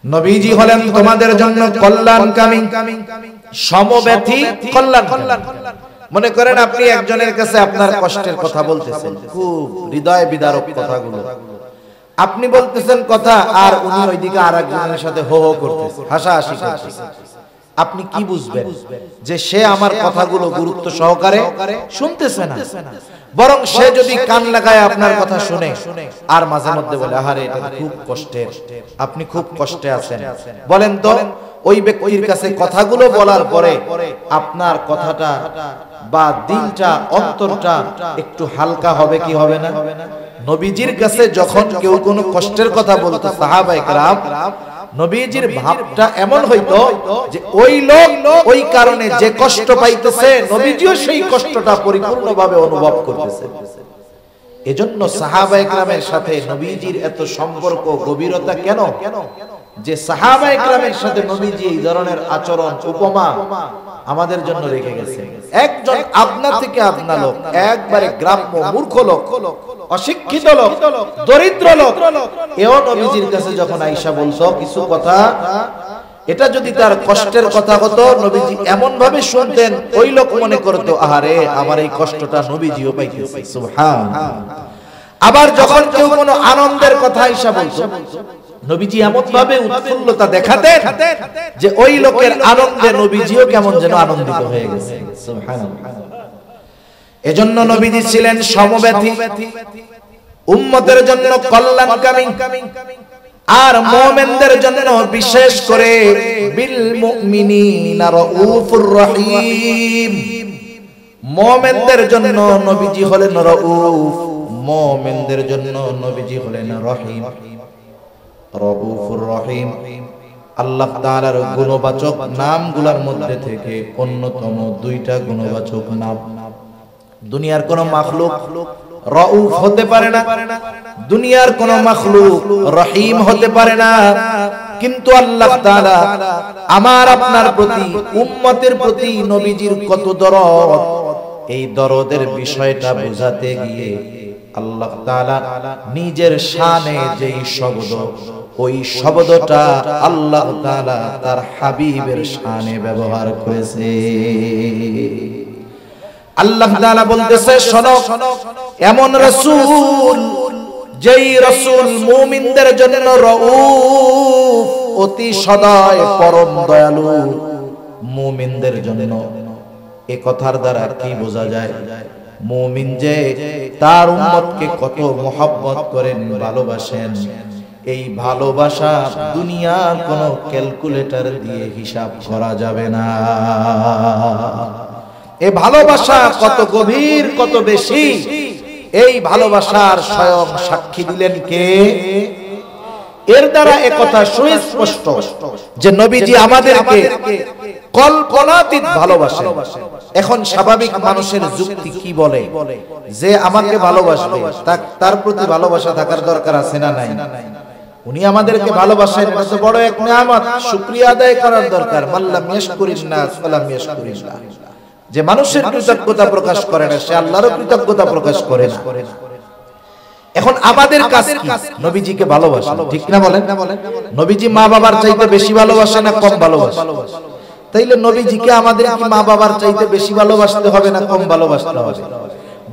নবীজি হলেন তোমাদের জন্য কল্যাণকামী, সমব্যথী কল্যাণ। মনে করেন আপনি একজনের কাছে আপনার কষ্টের কথা বলতেছেন, খুব হৃদয় বিদারক কথাগুলো আপনি বলতেছেন কথা, আর উনি ওইদিকে আরেকজনের সাথে হো হো করতেছেন, হাসাহাসি করতেছেন। আপনি কি বুঝবেন যে সে আমার কথাগুলো গুরুত্ব সহকারে শুনতেছে না, বরং সে যদি কান লাগায় আপনার কথা শুনে আর মাঝে মধ্যে বলে আহারে এটা খুব কষ্টের, আপনি খুব কষ্টে আছেন, বলেন তো ওই ব্যক্তির কাছে কথাগুলো বলার পরে আপনার কথাটা বা দিলটা অন্তরটা একটু হালকা হবে কি হবে না? নবীজির কাছে যখন কেউ কোনো কষ্টের কথা বলতো সাহাবায়ে কেরাম, নবীজির ভাবটা এমন হইতো যে ওই লোক ওই কারণে যে কষ্ট পাইতেছে নবীজিও সেই কষ্টটা পরিপূর্ণভাবে অনুভব করতেছে। এজন্য সাহাবায়ে কেরামের সাথে নবীজির এত সম্পর্ক গভীরতা কেন? যে সাহাবায়ে কেরামের সাথে নবীজি এই ধরনের আচরণ উপমা আমাদের জন্য রেখে গেছে। একজন আপনা থেকে আপনা লোক, একবারে গ্রাম্য মূর্খ লোক, অশিক্ষিত লোক, দরিদ্র লোক, এও নবীজির কাছে যখন আয়েশা বলতো কিছু কথা, এটা যদি তার কষ্টের কথা হতো নবীজি এমন ভাবে শুনতেন ওই লোক মনে করতো আহারে আমার এই কষ্টটা নবীজিও পাইতেছে। সুবহানাল্লাহ। আবার যখন কেউ কোনো আনন্দের কথা আয়েশা বলতো নবীজি এমন ভাবে উৎফুল্লতা দেখাতেন যে ওই লোকের আনন্দে নবীজিও কেমন যেন আনন্দিত হয়ে গেছে। সুবহানাল্লাহ। এজন্য নবীজি ছিলেন সমব্যথী, উম্মতের জন্য কল্যাণকামী, আর মুমিনদের জন্য বিশেষ করে বিল মুমিনিনা রাউফুর রহিম। মুমিনদের জন্য নবীজি হলেন রাউফ, মুমিনদের জন্য নবীজি হলেন রহিম, রাউফুর রহিম। আল্লাহ তাআলার গুণবাচক নামগুলোর মধ্যে থেকে অন্যতম 2টা গুণবাচক নাম। দুনিয়ার কোন মাখলুক রাউফ হতে পারে না, দুনিয়ার কোন মাখলুক রহিম হতে পারে না, কিন্তু আল্লাহ তাআলা আমার আপনার প্রতি, উম্মতের প্রতি নবীজির কত দরদ, এই দরদের বিষয়টা বোঝাতে গিয়ে আল্লাহ তাআলা নিজের শানে যেই শব্দ, ওই শব্দটা আল্লাহ তাআলা তার হাবিবের শানে ব্যবহার করেছে। আল্লাহ তাআলা বলতেছে শোনো, এমন রাসূল যেই রাসূল মুমিনদের জন্য রাউফ, অতি সদয় পরম দয়ালু মুমিনদের জন্য। এই কথার দ্বারা কি বোঝা যায়? মুমিন যে তার উম্মতকে কত মহব্বত করেন, ভালোবাসেন, এই ভালোবাসা দুনিয়ার কোন ক্যালকুলেটর দিয়ে হিসাব করা যাবে না। এই ভালোবাসা কত গভীর, কত বেশি, এই ভালোবাসার স্বয়ং সাক্ষী দিলেন কে? এর দ্বারা একথা সুস্পষ্ট যে নবীজি আমাদেরকে কল্পনাতীত ভালোবাসেন। এখন স্বাভাবিক মানুষের যুক্তি কি বলে যে আমাকে ভালোবাসবে, তার প্রতি ভালোবাসা থাকার দরকার আছে না নাই? উনি আমাদেরকে ভালোবাসেন, এটা তো বড় এক নিয়ামত, শুকরিয়া আদায় করার দরকার। মাল্লাম ইয়াশকুরিন নাস ফালাম ইয়াশকুরিল্লাহ। যে মানুষের কৃতজ্ঞতা প্রকাশ করে না সে আল্লাহরও কৃতজ্ঞতা প্রকাশ করে না। এখন আমাদের কাজ কি? নবীজিকে ভালোবাসা, ঠিক না বলেন? নবীজি মা বাবার চাইতে বেশি ভালোবাসে না কম ভালোবাসে? তাইলে নবীজিকে আমাদের কি মা বাবার চাইতে বেশি ভালোবাসতে হবে না কম ভালোবাসতে হবে?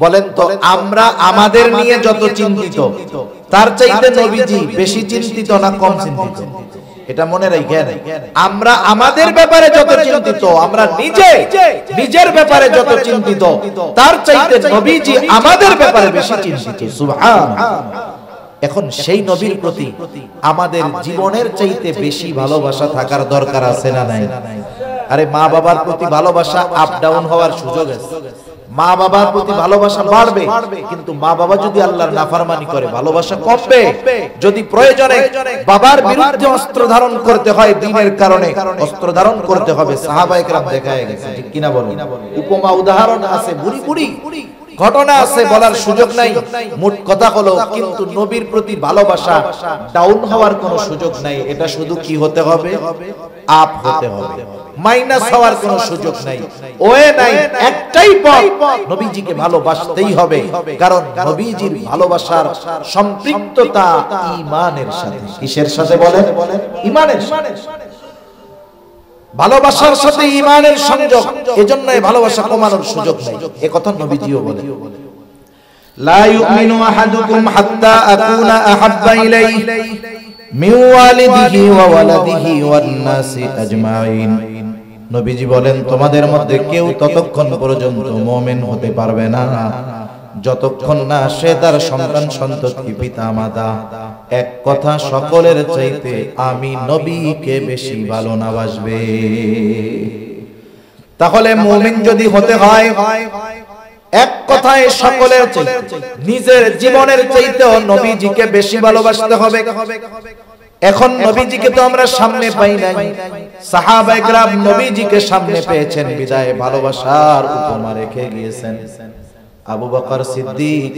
বলেন তো, আমরা আমাদের নিয়ে যত চিন্তিত তার চাইতে নবীজি বেশি চিন্তিত না কম চিন্তিত? এটা মনে রাখেন, আমরা আমাদের ব্যাপারে যত চিন্তিত, আমরা নিজের ব্যাপারে যত চিন্তিত, তার চাইতে নবীজি আমাদের ব্যাপারে বেশি চিন্তিত। সুবহানাল্লাহ। এখন সেই নবীর প্রতি আমাদের জীবনের চাইতে বেশি ভালোবাসা থাকার দরকার আছে না নাই? আরে মা বাবার প্রতি ভালোবাসা আপ ডাউন হওয়ার সুযোগ আছে। মা বাবার প্রতি ভালোবাসা বাড়বে, কিন্তু মা বাবা যদি আল্লাহর নাফরমানি করে ভালোবাসা কমবে। যদি প্রয়োজনে বাবার বিরুদ্ধে অস্ত্র ধারণ করতে হয় দ্বীনের কারণে, অস্ত্র ধারণ করতে হবে। সাহাবায়ে কেরাম দেখায় গেছে, ঠিক কিনা বলেন? উপমা উদাহরণ আছে, বুড়ি বুড়ি ঘটনা আছে, বলার সুযোগ নাই। মোট কথা হলো, কিন্তু নবীর প্রতি ভালোবাসা ডাউন হওয়ার কোনো সুযোগ নাই। এটা শুধু কি হতে হবে? আপ হতে হবে, মাইনাস হওয়ার কোনো সুযোগ নাই। ওয়ে নাই, একটাই পথ, নবীজিকে ভালোবাসতেই হবে। কারণ নবীজির ভালোবাসার সম্পৃক্ততা ঈমানের সাথে। কিসের সাথে বলেন? ঈমানের সাথে। ভালোবাসার সাথে ঈমানের সংযোগ, এজন্য এই ভালোবাসা কমানোর সুযোগ নাই। এই কথা নবীজিও বলেন, লা ইউমিনু আহাদুকুম হাত্তা আকুনা আহাব্বা ইলাইহি মিন ওয়ালিদিহি ওয়া ওয়ালাদিহি ওয়ান নাসি আজমাইন। নবীজি বলেন, তোমাদের মধ্যে কেউ ততক্ষণ পর্যন্ত মুমিন হতে পারবে না যতক্ষণ না সে তার সন্তান সন্ততি পিতা মাতা এক কথা সকলের চাইতে আমি নবীকে বেশি ভালো না বাসবে। তাহলে মুমিন যদি হতে হয়, এক কথায় সকলের চাইতে, নিজের জীবনের চাইতেও নবীজিকে বেশি ভালোবাসতে হবে। এখন নবীজিকে তো আমরা সামনে পাই নাই, সাহাবায়ে কেরাম নবীজিকে সামনে পেয়েছেন বিদায় ভালোবাসার উপমা রেখে গিয়েছেন। আবু বকর সিদ্দিক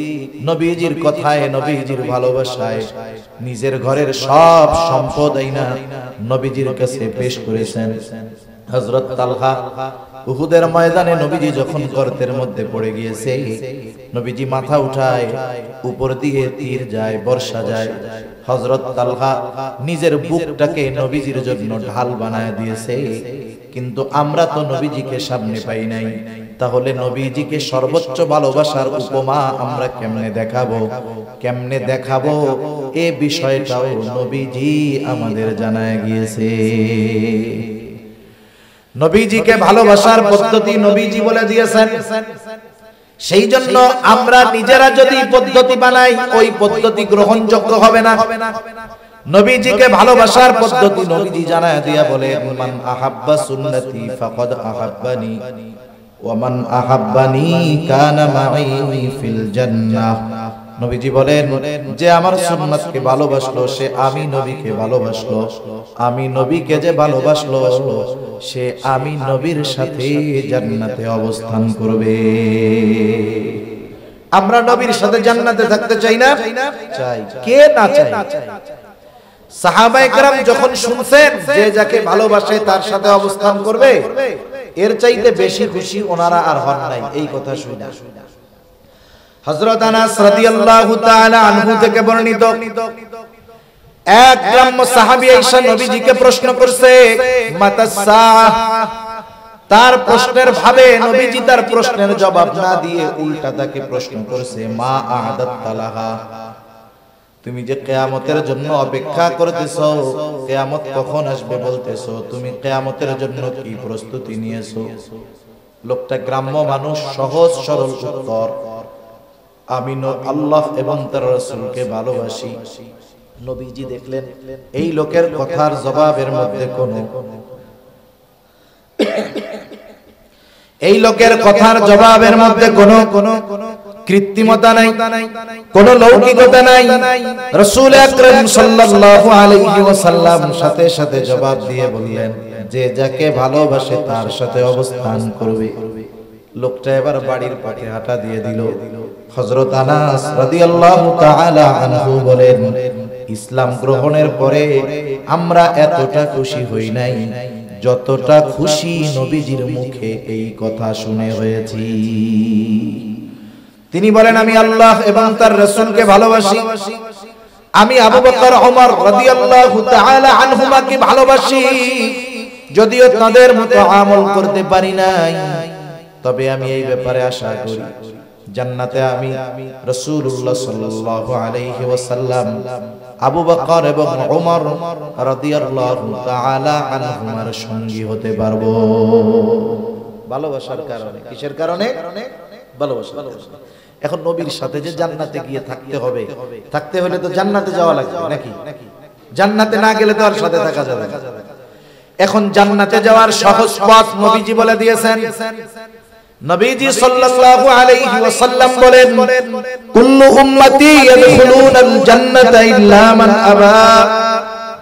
নবীজির কথায়, নবীজির ভালোবাসায় নিজের ঘরের সব সম্পদ আইনা নবীজির কাছে পেশ করেছেন। হযরত তালহা উহুদের ময়দানে নবীজি যখন গর্তের মধ্যে পড়ে গিয়েছে, নবীজি মাথা উঠায়, উপর দিয়ে তীর যায়, বর্ষা যায়। হযরত তালহা নিজের বুকটাকে নবীজির জন্য ঢাল বানায় দিয়েছে। কিন্তু আমরা তো নবীজিকে সামনে পাই নাই, তাহলে নবীজিকে সর্বোচ্চ ভালোবাসার উপমা আমরা কেমনে দেখাবো? কেমনে দেখাবো এই বিষয়টাও নবীজি আমাদের জানায় গিয়েছে। নবীজিকে ভালোবাসার পদ্ধতি নবীজি বলে দিয়েছেন। সেই জন্য আমরা নিজেরা যদি পদ্ধতি বানাই, ওই পদ্ধতি গ্রহণযোগ্য হবে না। নবীজিকে ভালোবাসার পদ্ধতি নবীজি জানায় দিয়া বলেন, মান আহাব্বা সুন্নতি ফাকাদ আহাব্বানি ওয়া মান আহাব্বানি কানা মাই ফিল জান্নাহ। নবীজি বলেন, যে আমার সুন্নাতকে ভালোবাসলো সে আমি নবীকে ভালোবাসলো, আমি নবীকে যে ভালোবাসলো সে আমি নবীর সাথে জান্নাতে অবস্থান করবে। আমরা নবীর সাথে জান্নাতে থাকতে চাই না? চাই। কে না চায়? সাহাবায়ে কেরাম যখন শুনছেন যে যাকে ভালোবাসে তার সাথে অবস্থান করবে, এর চাইতে বেশি খুশি ওনারা আর হন নাই। এই কথা শুনে হযরত আনাস রাদিয়াল্লাহু তাআলা আনহু থেকে বর্ণিত, এক গ্রাম্য সাহাবী আয়েশা নবীজিকে প্রশ্ন করছে, মাতাসসাহ। তার প্রশ্নের ভাবে নবীজি তার প্রশ্নের জবাব না দিয়ে উল্টা তাকে প্রশ্ন করছে, মা আ'দাত লাহা। তুমি যে কিয়ামতের জন্য অপেক্ষা করতেছো, কিয়ামত কখন আসবে বলতেছো, তুমি কিয়ামতের জন্য কি প্রস্তুতি নিয়েছো? লোকটা গ্রাম্য মানুষ, সহজ সরল উত্তর, আমি আল্লাহ এবং তার রাসূলকে ভালোবাসি। নবীজি দেখলেন এই লোকের কথার জবাবের মধ্যে কোনো কৃত্রিমতা নাই, কোনো লৌকিকতা নাই। রাসূল আকরাম সাল্লাল্লাহু আলাইহি ওয়াসাল্লাম সাথে সাথে জবাব দিয়ে বললেন, যে যাকে ভালোবাসে তার সাথে অবস্থান করবে। লোকটা এবার বাড়ির পথে হাঁটা দিয়ে দিল। হযরত আনাস রাদিয়াল্লাহু তাআলা আনহু বলেন, ইসলাম গ্রহণের পরে আমরা এতটা খুশি হই নাই যতটা খুশি নবীজির মুখে এই কথা শুনে হয়েছি। তিনি বলেন, আমি আল্লাহ এবং তার রাসূলকে ভালোবাসি। আমি আবু বকর ওমর রাদিয়াল্লাহু তাআলা আনহুমাকে ভালোবাসি। যদিও তাদের মতো আমল করতে পারি নাই, তবে আমি এই ব্যাপারে আশা করি জান্নাতে আমি রাসূলুল্লাহ সাল্লাল্লাহু আলাইহি ওয়াসাল্লাম, আবু বকর এবং ওমর রাদিয়াল্লাহু তাআলা আনহুমার সঙ্গী হতে পারবো। ভালোবাসার কারণে। কিসের কারণে? ভালোবাসা। এখন নবীর সাথে যে জান্নাতে গিয়ে থাকতে হবে, থাকতে হলে তো জান্নাতে যাওয়া লাগবে নাকি? জান্নাতে না গেলে তো আর সাথে থাকা যাবে না। এখন জান্নাতে যাওয়ার সহজ পথ নবীজি বলে দিয়েছেন, নবীজি সাল্লাল্লাহু আলাইহি ওয়াসাল্লাম বলেন কুল্লু উম্মতি ইয়াদখুলুনাল জান্নাতা ইল্লা মান আবা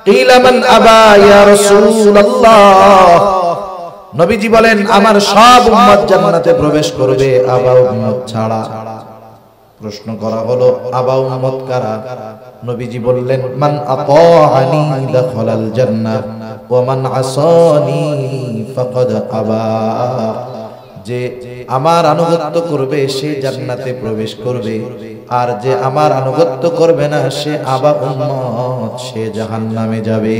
কিলা মান আবা ইয়া রাসূলুল্লাহ। নবীজি বলেন আমার সব উম্মত জান্নাতে প্রবেশ করবে আবা উম্মত ছাড়া। প্রশ্ন করা হলো আবা উম্মত কারা? নবীজি বললেন মান আতাআনি দাখালাল জান্নাহ ওয়া মান আসানি ফাকাদ আবা। যে আমার আনুগত্য করবে সে জান্নাতে প্রবেশ করবে, আর যে আমার আনুগত্য করবে না সে আবা উম্মত, সে জাহান্নামে যাবে।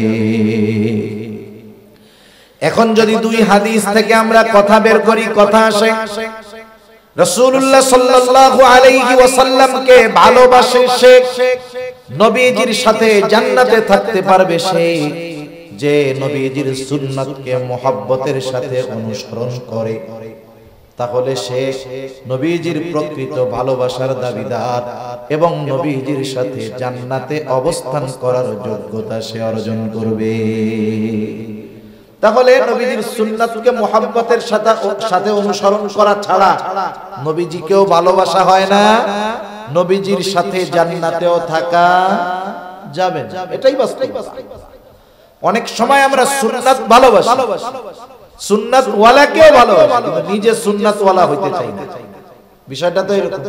এখন যদি দুই হাদিস থেকে আমরা কথা বের করি, কথা আসে রাসূলুল্লাহ সাল্লাল্লাহু আলাইহি ওয়াসাল্লামকে ভালোবাসে সে, নবীজির সাথে জান্নাতে থাকতে পারবে সে, যে নবীজির সুন্নাতকে মুহাব্বতের সাথে অনুসরণ করে, তাহলে সে নবীজির প্রকৃত ভালোবাসার দাবিদার এবং নবীজির সাথে জান্নাতে অবস্থান করার যোগ্যতা সে অর্জন করবে। তাহলে নবীজির সুন্নাতকে মুহাব্বতের সাথে অনুসরণ করা ছাড়া নবীজিকেও ভালোবাসা হয় না, নবীজির সাথে জান্নাতেও থাকা যাবে না। এটাই বাস্তব। অনেক সময় আমরা সুন্নাত ভালোবাসি, সুন্নাত ওয়ালাকেও ভালোবাসি, কিন্তু নিজে সুন্নাত ওয়ালা হইতে চাই না। বিষয়টা তো এরকম।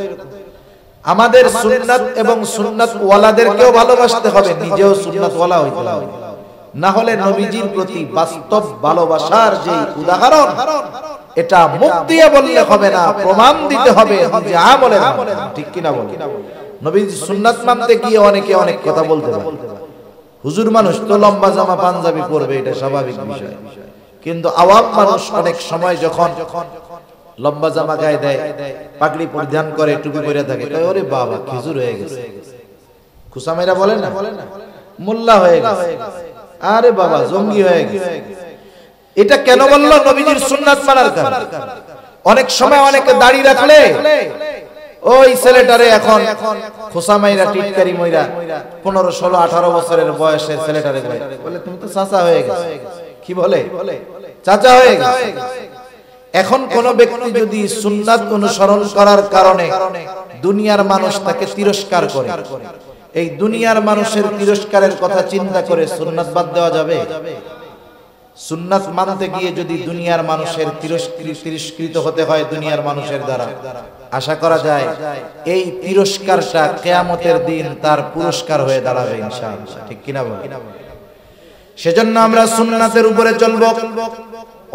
আমাদের সুন্নাত এবং সুন্নাত ওয়ালাদেরকেও ভালোবাসতে হবে, নিজেও সুন্নাত ওয়ালা হইতে হবে। না হলে নবীজির প্রতি বাস্তব ভালোবাসার যে উদাহরণ, এটা মুখ দিয়ে বললে হবে না, প্রমাণ দিতে হবে, নিজে আমলে না। ঠিক কিনা বলেন? নবীজির সুন্নাত মানতে গিয়ে অনেকে অনেক কথা বলতে পারে। হুজুর মানুষ তো লম্বা জামা পাঞ্জাবি পরবে, এটা স্বাভাবিক বিষয়। কিন্তু আওয়াম মানুষ অনেক সময় যখন লম্বা জামা গায়ে দেয়, পাগড়ি পরিধান করে, টুপি পরে থাকে, কয় ওরে বাবা খিজুর হয়ে গেছে, খুসামেরা বলে না, মোল্লা হয়ে গেছে, আরে বাবা জঙ্গি হয়ে গেছে। এটা কেন বললো? নবীজির সুন্নাত মানার কারণে। অনেক সময় অনেকে দাড়ি রাখলে ওই ছেলেটারে এখন খোসামাইরা টিটকারি মইরা 15, 16, 18 বছরের বয়সের ছেলেটারে বলে তুমি তো চাচা হয়ে গেছে। কি বলে? চাচা হয়ে গেছে। এখন কোন ব্যক্তি যদি সুন্নাত অনুসরণ করার কারণে দুনিয়ার মানুষ তাকে তিরস্কার করে, এই দুনিয়ার মানুষের তিরস্কারের কথা চিন্তা করে সুন্নাত বাদ দেওয়া যাবে? সুন্নাত মানতে গিয়ে যদি দুনিয়ার মানুষের তিরস্কৃত হতে হয় দুনিয়ার মানুষের দ্বারা, আশা করা যায় এই তিরস্কারটা কিয়ামতের দিন তার পুরস্কার হয়ে দাঁড়াবে ইনশাআল্লাহ। ঠিক কিনা বলেন? সেজন্য আমরা সুন্নাতের উপরে চলবো।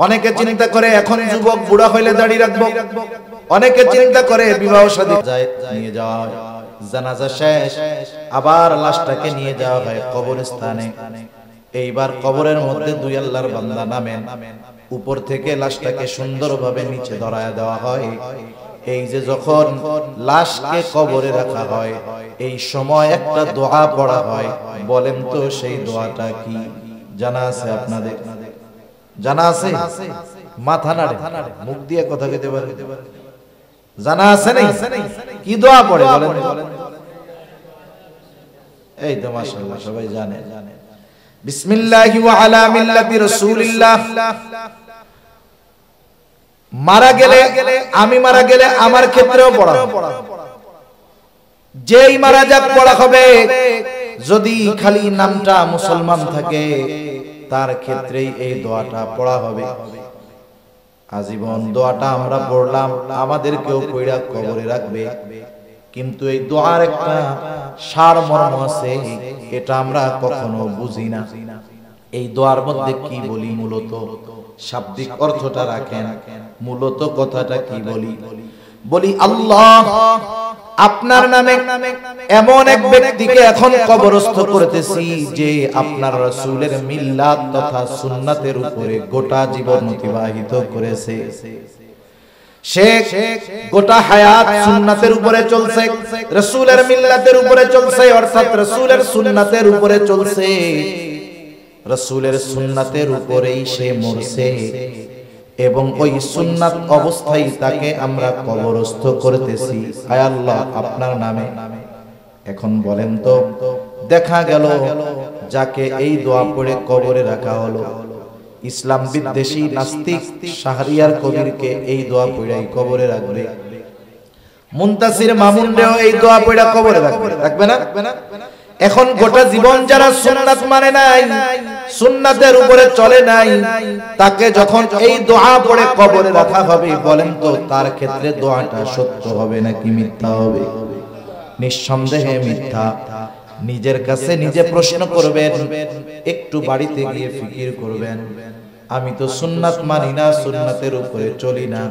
অনেকে চিন্তা করে এখন যুবক বুড়া হইলে দাড়ি রাখবো, অনেকে চিন্তা করে বিবাহ শাদী নিয়ে যাওয়া হয়, জানাজা শেষ আবার লাশটাকে নিয়ে যাওয়া হয় কবরস্থানে। এইবার কবরের মধ্যে দুই আল্লাহর বান্দা নামেন, উপর থেকে লাশটাকে সুন্দরভাবে নিচে ধরায় দেওয়া হয়। এই যে যখন লাশকে কবরে রাখা হয়, এই সময় একটা দোয়া পড়া হয়। বলেন তো সেই দোয়াটা কি? জানা আছে আপনাদের? জানা আছে? মাথা নাড়ে, মুখ দিয়ে কথা কইতে পারে। জানা আছে নাই? কি দোয়া পড়ে বলেন? এই তো মাশাআল্লাহ সবাই জানে। বিসমিল্লাহি ওয়া আলা মিল্লাতি রাসূলিল্লাহ। মারা গেলে, আমি মারা গেলে আমার ক্ষেত্রেও পড়া, যেই মারা যাক পড়া হবে। যদি খালি নামটা মুসলমান থাকে তার ক্ষেত্রেই এই দোয়াটা পড়া হবে। আজীবন দোয়াটা আমরা পড়লাম, আমাদেরকেও কইরা কবরে রাখবে। কিন্তু এই দোয়ার একটা সারমর্ম আছে, এটা আমরা কখনো বুঝি না। এই দোয়ার মধ্যে কি বলি? মূলত শাব্দিক অর্থটা রাখেন, মূলত কথাটা কি বলি? বলি আল্লাহ আপনার নামে এমন এক ব্যক্তিকে এখন কবরস্থ করতেছি যে আপনার রাসূলের মিল্লাত তথা সুন্নাতের উপরে গোটা জীবন অতিবাহিত করেছে। সে গোটা হায়াত সুন্নাতের উপরে চলছে, রাসূলের মিল্লাতের উপরে চলছে, অর্থাৎ রাসূলের সুন্নাতের উপরে চলছে। রাসূলের সুন্নাতের উপরেই সে মরছে এবং ওই সুন্নাত অবস্থায় তাকে আমরা কবরস্থ করতেছি। আয় আল্লাহ আপনার নামে। এখন বলেন তো, দেখা গেল যাকে এই দোয়া পড়ে কবরে রাখা হলো, ইসলাম বিদ্বেষী নাস্তিক শাহরিয়ার কবিরকে এই দোয়া পড়াই কবরে রাখবে, মুনতাসির মামুনরেও এই দোয়া পড়া কবরে রাখবে, রাখবে না? এখন গোটা জীবন যারা সুন্নাত মানে নাই, সুন্নাতের উপরে চলে নাই, তাকে যখন এই দোয়া পড়ে কবরে রাখা হবে, বলেন তো তার ক্ষেত্রে দোয়াটা সত্য হবে নাকি মিথ্যা হবে? নিঃসন্দেহে মিথ্যা। নিজের কাছে নিজে প্রশ্ন করবেন, একটু বাড়িতে গিয়ে ফিকির করবেন, আমি তো সুন্নাত মানি না, সুন্নাতের উপরে চলি না,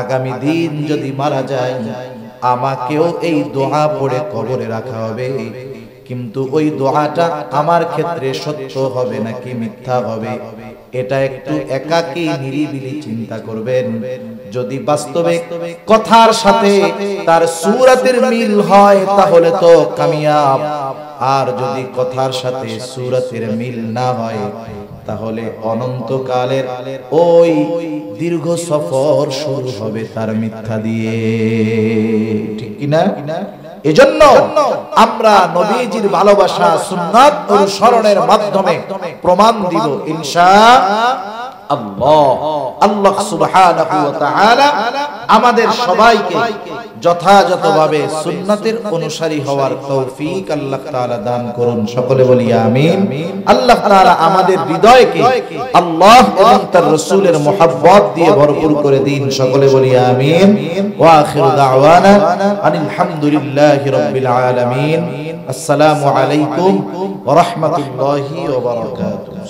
আগামী দিন যদি মারা যায় আমাকেও এই দোয়া পড়ে কবরে রাখা হবে, কিন্তু ওই দোয়াটা আমার ক্ষেত্রে সত্য হবে নাকি মিথ্যা হবে? এটা একটু একাকী নিরিবিলি চিন্তা করবেন। যদি বাস্তবে কথার সাথে তার সূরাতের মিল হয় তাহলে তো কামিয়াব, আর যদি কথার সাথে সূরাতের মিল না হয় তাহলে অনন্তকালের ওই দীর্ঘ সফর শুরু হবে তার মিথ্যা দিয়ে, ঠিক কিনা? এজন্য আমরা নবীজির ভালোবাসা সুন্নাত অনুসরণের মাধ্যমে প্রমাণ দিব ইনশাআল্লাহ। আল্লাহ সুবহানাহু ওয়া তাআলা আমাদের সবাইকে যথাযথভাবে সুন্নাতের অনুসারী হওয়ার তৌফিক আল্লাহ তাআলা দান করুন, সকলে বলি আমিন। আল্লাহ তাআলা আমাদের হৃদয়কে আল্লাহ এবং তার রাসূলের মুহাব্বত দিয়ে ভরপুর করে দিন, সকলে বলি আমিন। ওয়া আখিরু দাওয়ানা আনিল হামদুলিল্লাহি রাব্বিল আলামিন। আসসালামু আলাইকুম ওয়া রাহমাতুল্লাহি ওয়া বারাকাতুহু।